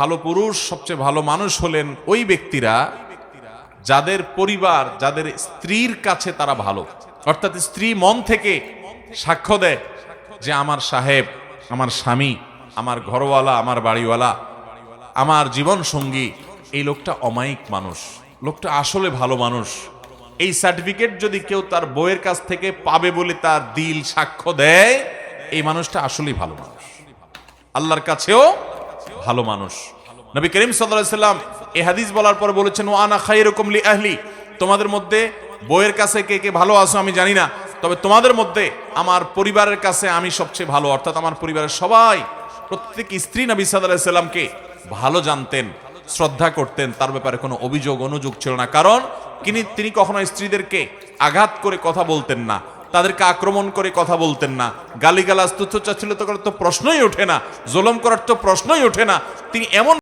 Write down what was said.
ভালো পুরুষ, সবচেয়ে ভালো মানুষ হলেন ওই ব্যক্তিরা যাদের পরিবার, যাদের স্ত্রীর কাছে তারা ভালো, অর্থাৎ স্ত্রী মন থেকে সাক্ষ্য দেয় যে আমার সাহেব, আমার স্বামী, আমার ঘরওয়ালা, আমার বাড়িওয়ালা, আমার জীবন সঙ্গী, এই লোকটা অমায়িক মানুষ, লোকটা আসলে ভালো মানুষ। এই সার্টিফিকেট যদি কেউ তার বউয়ের কাছ থেকে পাবে বলে তার দিল সাক্ষ্য দেয়, এই মানুষটা আসলেই ভালো মানুষ, আল্লাহর কাছেও ভালো মানুষ। নবী করিম সাল্লাল্লাহু আলাইহি সাল্লাম এই হাদিস বলার পর বলেছেন, ওয়া আনা খায়রুকুম লি আহলি, তোমাদের মধ্যে বউয়ের কাছে কে কে ভালো আছো আমি জানি না, তবে তোমাদের মধ্যে আমার পরিবারের কাছে আমি সবচেয়ে ভালো। অর্থাৎ আমার পরিবারের সবাই, প্রত্যেক স্ত্রী নবী সাল্লাল্লাহু আলাইহি সাল্লামকে ভালো জানতেন, শ্রদ্ধা করতেন, তার ব্যাপারে কোনো অভিযোগ অনুযোগ ছিল না। কারণ তিনি কখনো স্ত্রীদেরকে আঘাত করে কথা বলতেন না, তাদেরকে আক্রমণ করে কথা বলতেন না, গালিগালাজ তুচ্ছ তাচ্ছিল্য করার তো প্রশ্নই ওঠে না, জুলুম করার তো প্রশ্নই ওঠে না। তিনি এমন